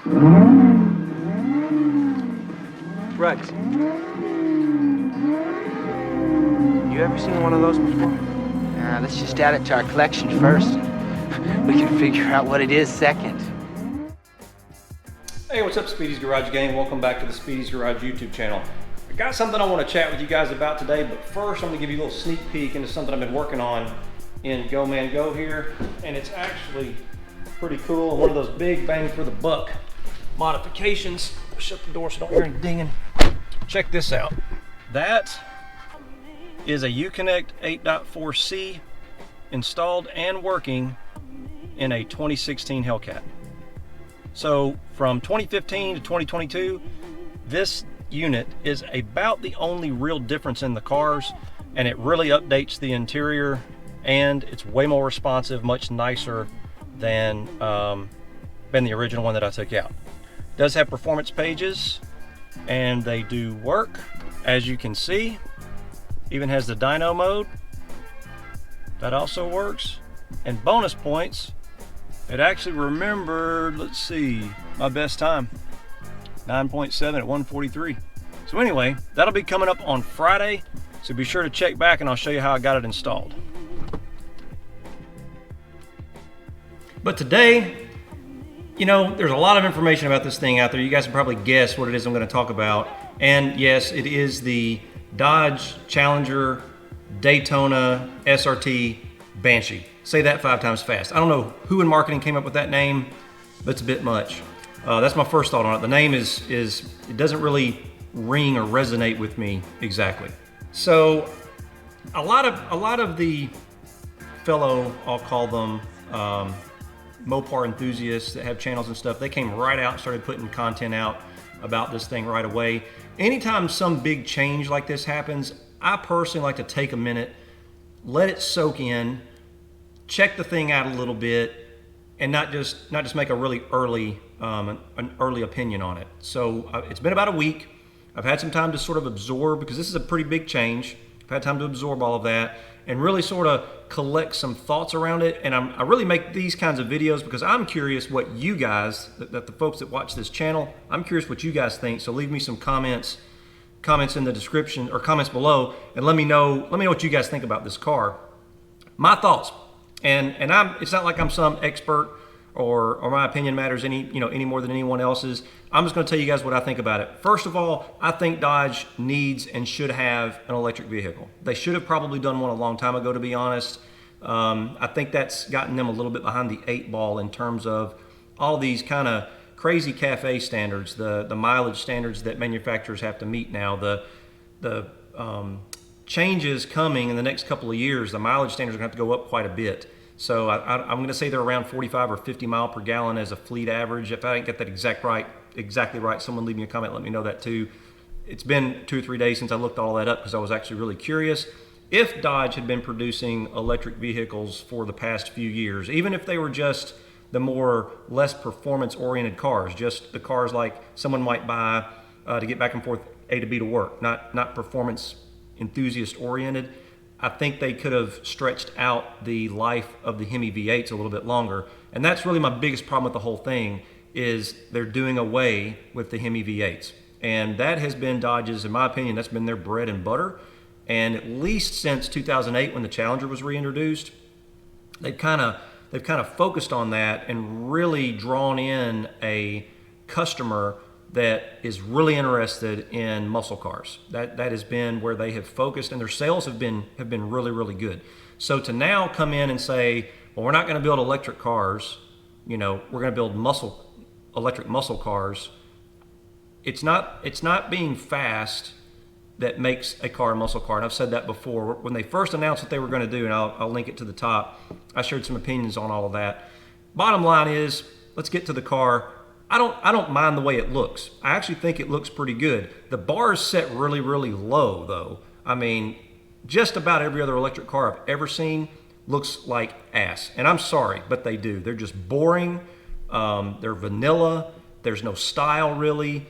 Rex, you ever seen one of those before? Let's just add it to our collection first. We can figure out what it is second. Hey, what's up, Speedy's Garage Gang? Welcome back to the Speedy's Garage YouTube channel. I got something I want to chat with you guys about today, but first I'm going to give you a little sneak peek into something I've been working on in Go Man Go here, and it's actually pretty cool. One of those big bang for the buck modifications. Shut the door so don't hear any dinging. Check this out. That is a Uconnect 8.4C installed and working in a 2016 Hellcat. So from 2015 to 2022, this unit is about the only real difference in the cars, and it really updates the interior, and it's way more responsive, much nicer than the original one that I took out. It does have performance pages, and they do work, as you can see. Even has the dyno mode. That also works. And bonus points, it actually remembered, let's see, my best time, 9.7 at 143. So anyway, that'll be coming up on Friday, so be sure to check back and I'll show you how I got it installed. But today, you know, there's a lot of information about this thing out there. You guys can probably guess what it is I'm going to talk about. And yes, it is the Dodge Challenger Daytona SRT Banshee. Say that 5 times fast. I don't know who in marketing came up with that name, but it's a bit much. That's my first thought on it. The name is it doesn't really ring or resonate with me exactly. So a lot of the fellow, I'll call them Mopar enthusiasts that have channels and stuff, they came right out and started putting content out about this thing right away. Anytime some big change like this happens, I personally like to take a minute, let it soak in, check the thing out a little bit, and not just make a really early an early opinion on it. So it's been about a week. I've had some time to sort of absorb, because this is a pretty big change. I've had time to absorb all of that and really sort of collect some thoughts around it. And I really make these kinds of videos because I'm curious what you guys, that the folks that watch this channel, I'm curious what you guys think. So leave me some comments in the description, or comments below, and let me know what you guys think about this car. My thoughts, and it's not like I'm some expert or my opinion matters any more than anyone else's. I'm just going to tell you guys what I think about it. First of all, I think Dodge needs and should have an electric vehicle. They should have probably done one a long time ago, to be honest. I think that's gotten them a little bit behind the 8 ball in terms of all these kind of crazy cafe standards, the mileage standards that manufacturers have to meet now, the changes coming in the next couple of years. The mileage standards are going to have to go up quite a bit. So I'm going to say they're around 45 or 50 mile per gallon as a fleet average. If I didn't get that exactly right, someone leave me a comment, let me know that too. It's been 2 or 3 days since I looked all that up because I was actually really curious. If Dodge had been producing electric vehicles for the past few years, even if they were just the less performance-oriented cars, just the cars like someone might buy to get back and forth A to B to work, not performance enthusiast-oriented, I think they could have stretched out the life of the Hemi V8s a little bit longer. And that's really my biggest problem with the whole thing, is they're doing away with the Hemi V8s. And that has been Dodge's, in my opinion, that's been their bread and butter. And at least since 2008, when the Challenger was reintroduced, they've kind of focused on that and really drawn in a customer that is really interested in muscle cars. That has been where they have focused, and their sales have been really, really good. So to now come in and say, well, we're not going to build electric cars, we're going to build electric muscle cars. It's not being fast that makes a car a muscle car. And I've said that before. When they first announced what they were going to do, and I'll link it to the top, I shared some opinions on all of that. Bottom line is, let's get to the car. I don't mind the way it looks. I actually think it looks pretty good. The bar is set really, really low, though. I mean, just about every other electric car I've ever seen looks like ass. And I'm sorry, but they do. They're just boring. They're vanilla. There's no style, really.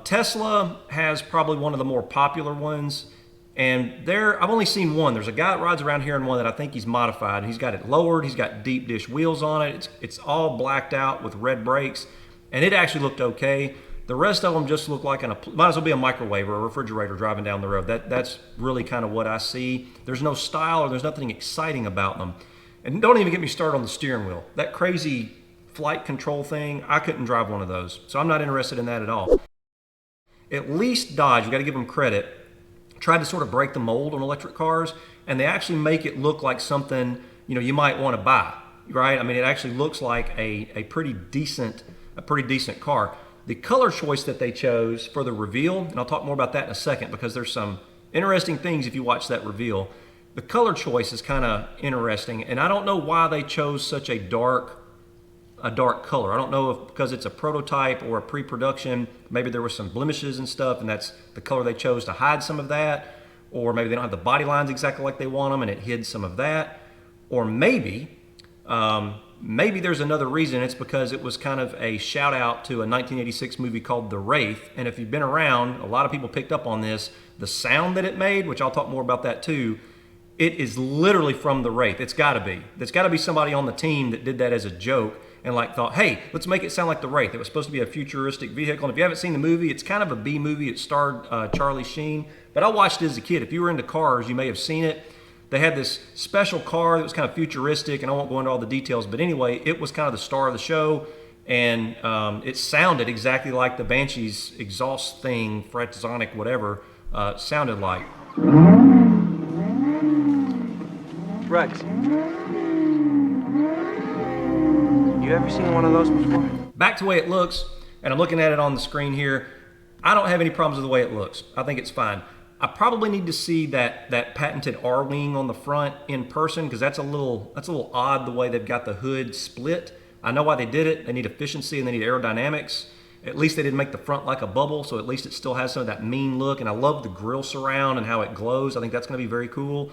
Tesla has probably one of the more popular ones. And I've only seen one. There's a guy that rides around here in one that I think he's modified. He's got it lowered. He's got deep dish wheels on it. It's all blacked out with red brakes. and it actually looked okay. The rest of them just look like might as well be a microwave or a refrigerator driving down the road. That's really kind of what I see. There's no style or there's nothing exciting about them. And don't even get me started on the steering wheel. That crazy flight control thing, I couldn't drive one of those. So I'm not interested in that at all. At least Dodge, we got to give them credit, tried to sort of break the mold on electric cars, and they actually make it look like something, you know, you might want to buy, right? I mean, it actually looks like a pretty decent car. The color choice that they chose for the reveal, and I'll talk more about that in a second because there's some interesting things if you watch that reveal. The color choice is kind of interesting, and I don't know why they chose such a dark color. I don't know if because it's a prototype or a pre-production, maybe there were some blemishes and stuff, and that's the color they chose to hide some of that, or maybe they don't have the body lines exactly like they want them, and it hid some of that, or maybe there's another reason. It's because it was kind of a shout out to a 1986 movie called The Wraith. And if you've been around, a lot of people picked up on this. The sound that it made, which I'll talk more about that too, it is literally from The Wraith. It's got to be. There's got to be somebody on the team that did that as a joke and like thought, hey, let's make it sound like The Wraith. It was supposed to be a futuristic vehicle. And if you haven't seen the movie, it's kind of a B movie. It starred Charlie Sheen. But I watched it as a kid. If you were into cars, you may have seen it. They had this special car that was kind of futuristic, and I won't go into all the details, but anyway, it was kind of the star of the show, and it sounded exactly like the Banshee's exhaust thing, Fretzonic, whatever, sounded like. Rex, you ever seen one of those before? Back to the way it looks, and I'm looking at it on the screen here. I don't have any problems with the way it looks. I think it's fine. I probably need to see that patented R-wing on the front in person because that's a little odd the way they've got the hood split. I know why they did it. They need efficiency and they need aerodynamics. At least they didn't make the front like a bubble, so at least it still has some of that mean look. And I love the grille surround and how it glows. I think that's going to be very cool.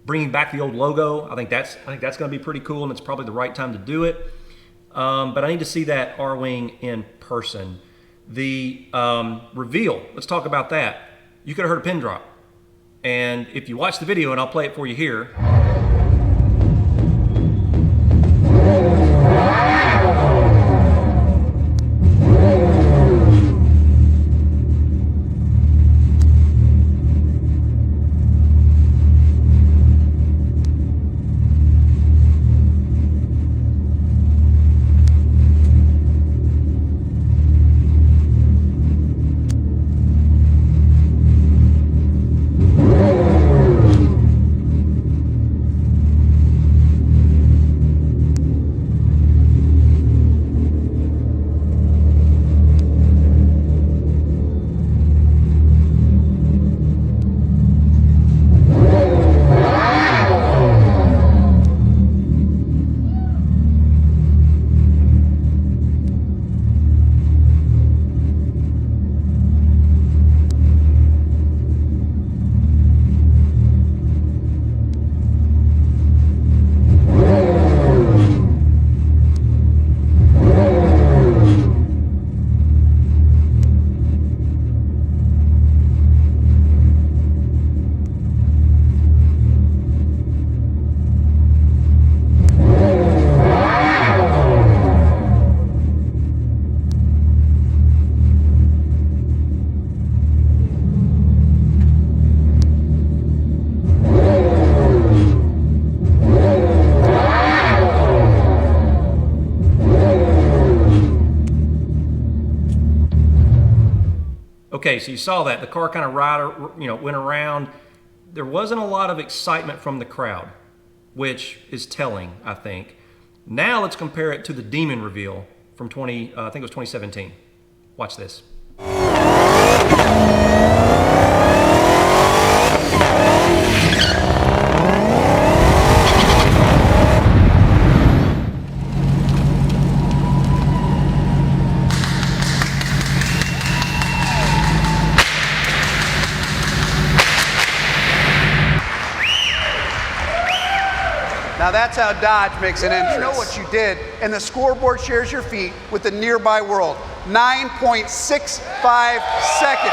Bringing back the old logo, I think that's going to be pretty cool, and it's probably the right time to do it. But I need to see that R-wing in person. The reveal, let's talk about that. You could have heard a pin drop. And if you watch the video, and I'll play it for you here. Okay, so you saw that. The car kind of went around. There wasn't a lot of excitement from the crowd, which is telling, I think. Now let's compare it to the Demon reveal from I think it was 2017. Watch this. Now that's how Dodge makes an entrance. You know what you did, and the scoreboard shares your feat with the nearby world. 9.65 seconds.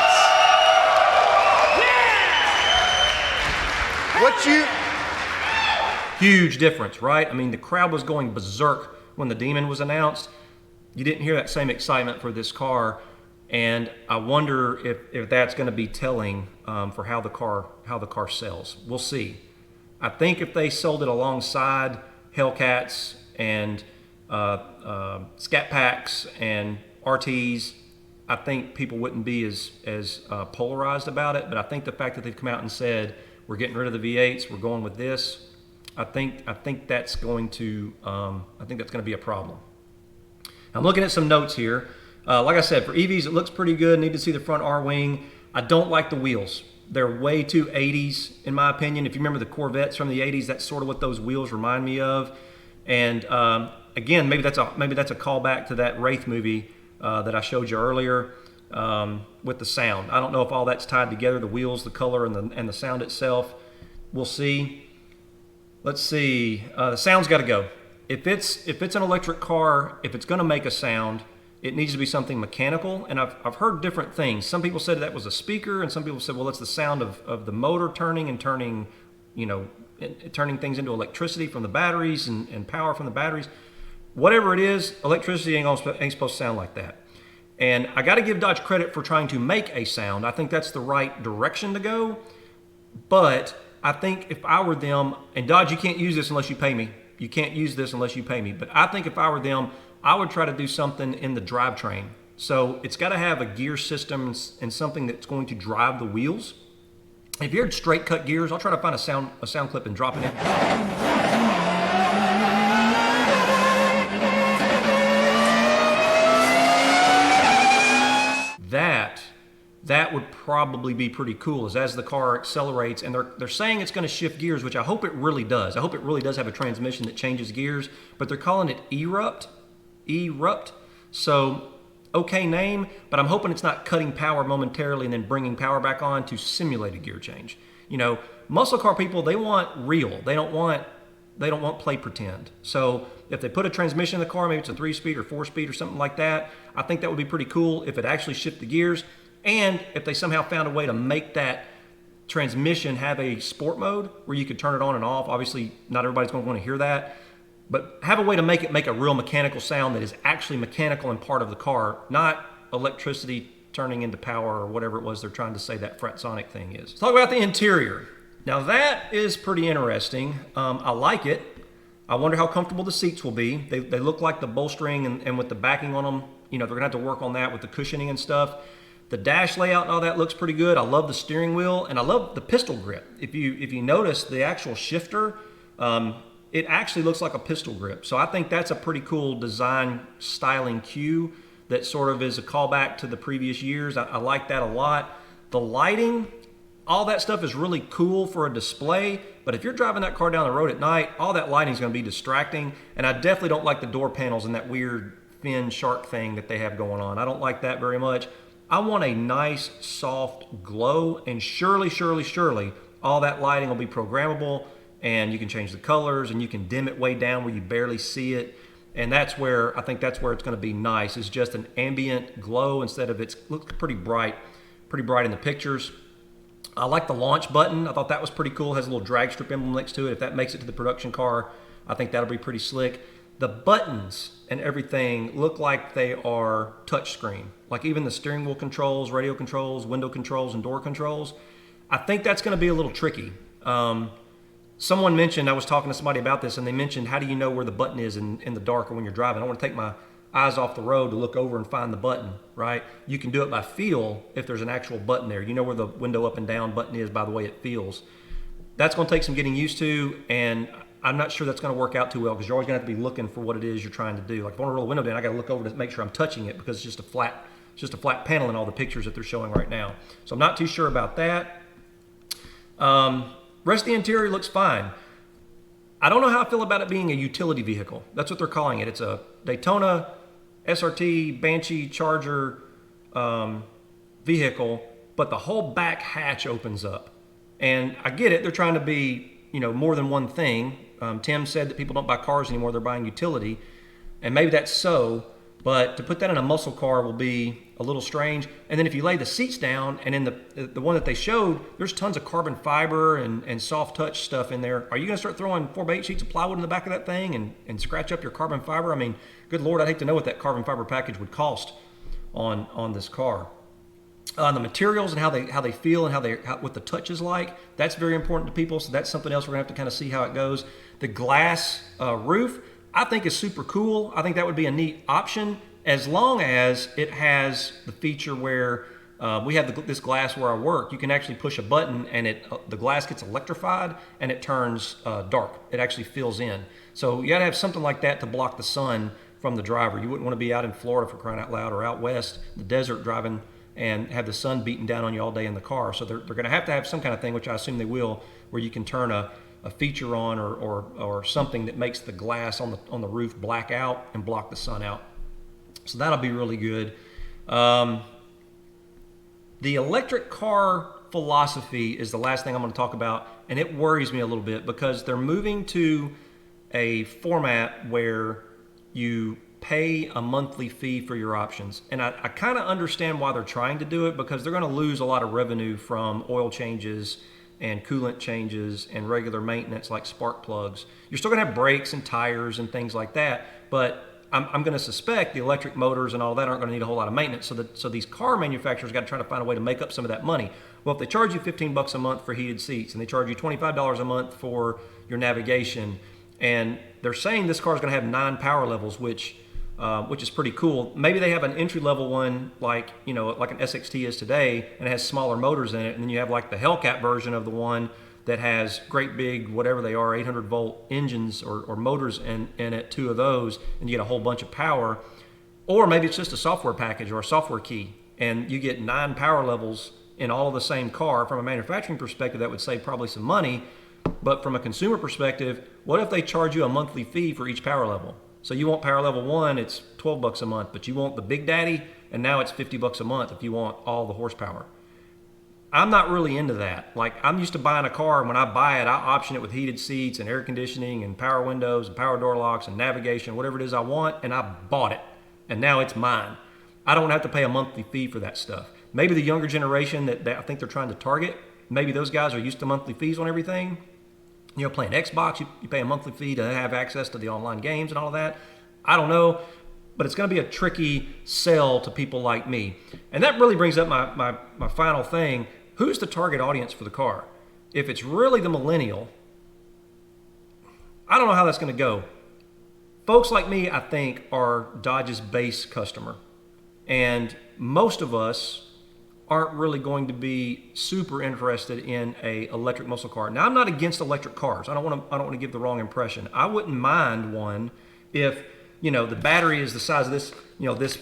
Huge difference, right? I mean, the crowd was going berserk when the Demon was announced. You didn't hear that same excitement for this car, and I wonder if that's going to be telling for how the car sells. We'll see. I think if they sold it alongside Hellcats and Scat Packs and RTs, I think people wouldn't be as polarized about it. But I think the fact that they've come out and said we're getting rid of the V8s, we're going with this, I think that's going to be a problem. I'm looking at some notes here. Like I said, for EVs, it looks pretty good. Need to see the front R-wing. I don't like the wheels. They're way too 80s, in my opinion. If you remember the Corvettes from the 80s, that's sort of what those wheels remind me of. And again, maybe that's a callback to that Wraith movie that I showed you earlier with the sound. I don't know if all that's tied together, the wheels, the color, and the sound itself. We'll see. Let's see. The sound's got to go. If it's an electric car, if it's going to make a sound, it needs to be something mechanical. And I've heard different things. Some people said that was a speaker, and some people said, well, it's the sound of the motor turning and turning, turning things into electricity from the batteries and power from the batteries. Whatever it is, electricity ain't supposed to sound like that. And I got to give Dodge credit for trying to make a sound. I think that's the right direction to go. But I think if I were them, and Dodge, you can't use this unless you pay me. You can't use this unless you pay me. But I think if I were them, I would try to do something in the drivetrain. So it's got to have a gear system and something that's going to drive the wheels. If you're straight cut gears, I'll try to find a sound clip and drop it in. That would probably be pretty cool as the car accelerates, and they're saying it's going to shift gears, which I hope it really does. I hope it really does have a transmission that changes gears, but they're calling it Erupt. So, okay name, but I'm hoping it's not cutting power momentarily and then bringing power back on to simulate a gear change. Muscle car people, they want real. They don't want play pretend. So if they put a transmission in the car, maybe it's a 3-speed or 4-speed or something like that, I think that would be pretty cool if it actually shifted the gears. And if they somehow found a way to make that transmission have a sport mode where you could turn it on and off. Obviously, not everybody's going to want to hear that, but have a way to make it make a real mechanical sound that is actually mechanical and part of the car, not electricity turning into power or whatever it was they're trying to say that Fratsonic thing is. Let's talk about the interior. Now that is pretty interesting. I like it. I wonder how comfortable the seats will be. They look like the bolstering and with the backing on them, they're going to have to work on that with the cushioning and stuff. The dash layout and all that looks pretty good. I love the steering wheel, and I love the pistol grip. If you notice the actual shifter, it actually looks like a pistol grip. So I think that's a pretty cool design styling cue that sort of is a callback to the previous years. I like that a lot. The lighting, all that stuff is really cool for a display, but if you're driving that car down the road at night, all that lighting is going to be distracting, and I definitely don't like the door panels and that weird fin shark thing that they have going on. I don't like that very much. I want a nice, soft glow, and surely, all that lighting will be programmable, and you can change the colors, and you can dim it way down where you barely see it, and I think that's where it's going to be nice. It's just an ambient glow instead of it looks pretty bright in the pictures. I like the launch button. I thought that was pretty cool. It has a little drag strip emblem next to it. If that makes it to the production car, I think that'll be pretty slick. The buttons and everything look like they are touchscreen. Like even the steering wheel controls, radio controls, window controls, and door controls. I think that's going to be a little tricky. Someone mentioned, I was talking to somebody about this, and they mentioned, how do you know where the button is in the dark or when you're driving? I want to take my eyes off the road to look over and find the button, right? You can do it by feel if there's an actual button there. You know where the window up and down button is by the way it feels. That's going to take some getting used to, and I'm not sure that's going to work out too well because you're always going to have to be looking for what it is you're trying to do. Like if I want to roll the window down, I got to look over to make sure I'm touching it because it's just a flat panel in all the pictures that they're showing right now. So I'm not too sure about that. Rest of the interior looks fine. I don't know how I feel about it being a utility vehicle. That's what they're calling it. It's a Daytona SRT Banshee Charger vehicle, but the whole back hatch opens up. And I get it. They're trying to be, more than one thing. Tim said that people don't buy cars anymore. They're buying utility. And maybe that's so. But to put that in a muscle car will be a little strange. And then if you lay the seats down, and in the one that they showed, there's tons of carbon fiber and soft touch stuff in there. Are you gonna start throwing 4x8 sheets of plywood in the back of that thing and scratch up your carbon fiber? I mean, good Lord, I'd hate to know what that carbon fiber package would cost on this car. The materials and how they feel and what the touch is like, that's very important to people. So that's something else we're gonna have to kind of see how it goes. The glass roof, I think is super cool. I think that would be a neat option as long as it has the feature where we have this glass where I work. You can actually push a button and the glass gets electrified and it turns dark. It actually fills in. So you gotta have something like that to block the sun from the driver. You wouldn't want to be out in Florida, for crying out loud, or out west, the desert, driving and have the sun beating down on you all day in the car. So they're going to have some kind of thing, which I assume they will, where you can turn a feature on or something that makes the glass on the roof black out and block the sun out. So that'll be really good. The electric car philosophy is the last thing I'm going to talk about, and it worries me a little bit because they're moving to a format where you pay a monthly fee for your options. And I kind of understand why they're trying to do it, because they're going to lose a lot of revenue from oil changes and coolant changes and regular maintenance like spark plugs. You're still going to have brakes and tires and things like that, but I'm going to suspect the electric motors and all that aren't going to need a whole lot of maintenance. So these car manufacturers got to try to find a way to make up some of that money. Well, if they charge you $15 a month for heated seats and they charge you $25 a month for your navigation, and they're saying this car is going to have 9 power levels, which is pretty cool. Maybe they have an entry-level one like an SXT is today, and it has smaller motors in it, and then you have like the Hellcat version of the one that has great big, whatever they are, 800-volt engines or motors in it, 2 of those, and you get a whole bunch of power. Or maybe it's just a software package or a software key, and you get 9 power levels in all of the same car. From a manufacturing perspective, that would save probably some money. But from a consumer perspective, what if they charge you a monthly fee for each power level? So you want power level 1, it's $12 a month, but you want the Big Daddy, and now it's $50 a month if you want all the horsepower. I'm not really into that. Like, I'm used to buying a car, and when I buy it, I option it with heated seats and air conditioning and power windows and power door locks and navigation, whatever it is I want, and I bought it, and now it's mine. I don't have to pay a monthly fee for that stuff. Maybe the younger generation that I think they're trying to target, maybe those guys are used to monthly fees on everything. Playing Xbox, you pay a monthly fee to have access to the online games and all of that. I don't know, but it's going to be a tricky sell to people like me. And that really brings up my final thing. Who's the target audience for the car? If it's really the millennial, I don't know how that's going to go. Folks like me, I think, are Dodge's base customer. And most of us aren't really going to be super interested in a electric muscle car. Now, I'm not against electric cars. I don't want to give the wrong impression. I wouldn't mind one if, the battery is the size of this, this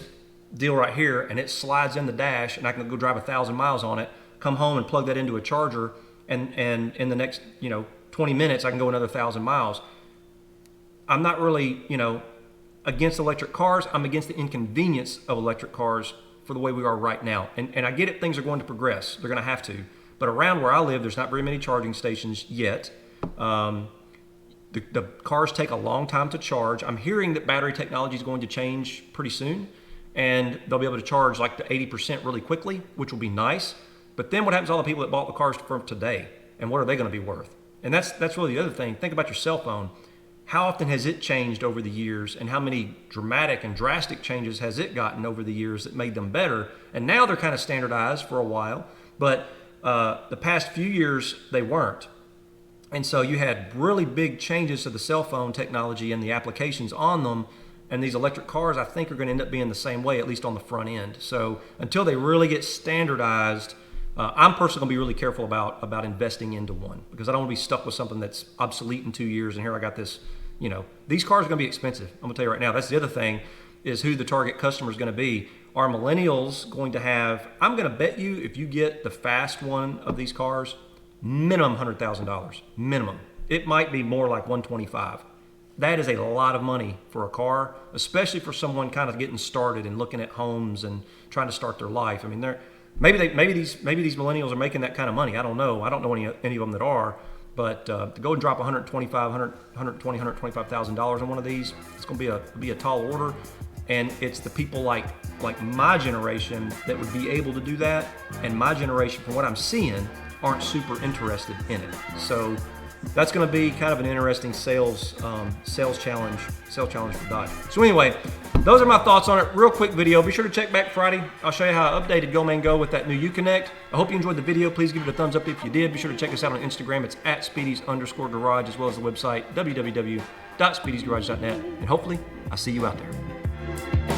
deal right here, and it slides in the dash, and I can go drive 1,000 miles on it, come home and plug that into a charger, and in the next, 20 minutes, I can go another 1,000 miles. I'm not really, against electric cars. I'm against the inconvenience of electric cars for the way we are right now. And I get it, things are going to progress. They're going to have to. But around where I live, there's not very many charging stations yet. The cars take a long time to charge. I'm hearing that battery technology is going to change pretty soon, and they'll be able to charge like to 80% really quickly, which will be nice. But then what happens to all the people that bought the cars from today, and what are they going to be worth? And that's really the other thing. Think about your cell phone. How often has it changed over the years, and how many dramatic and drastic changes has it gotten over the years that made them better? And now they're kind of standardized for a while, but the past few years they weren't. And so you had really big changes to the cell phone technology and the applications on them, and these electric cars I think are going to end up being the same way, at least on the front end. So until they really get standardized, I'm personally going to be really careful about investing into one, because I don't want to be stuck with something that's obsolete in 2 years, and here I got this, these cars are going to be expensive. I'm going to tell you right now, that's the other thing, is who the target customer is going to be. Are millennials going to have, I'm going to bet you if you get the fast one of these cars, minimum $100,000, minimum. It might be more like $125,000. That is a lot of money for a car, especially for someone kind of getting started and looking at homes and trying to start their life. I mean, maybe these millennials are making that kind of money. I don't know. I don't know any of them that are. But to go and drop $125,000 on one of these, it's going to be a tall order. And it's the people like my generation that would be able to do that, and my generation, from what I'm seeing, aren't super interested in it. So that's going to be kind of an interesting sales challenge for Dodge. So anyway, those are my thoughts on it. Real quick video. Be sure to check back Friday. I'll show you how I updated Go Man Go with that new U-Connect. I hope you enjoyed the video. Please give it a thumbs up if you did. Be sure to check us out on Instagram. It's at Speedy's_garage, as well as the website www.speedysgarage.net. And hopefully I'll see you out there.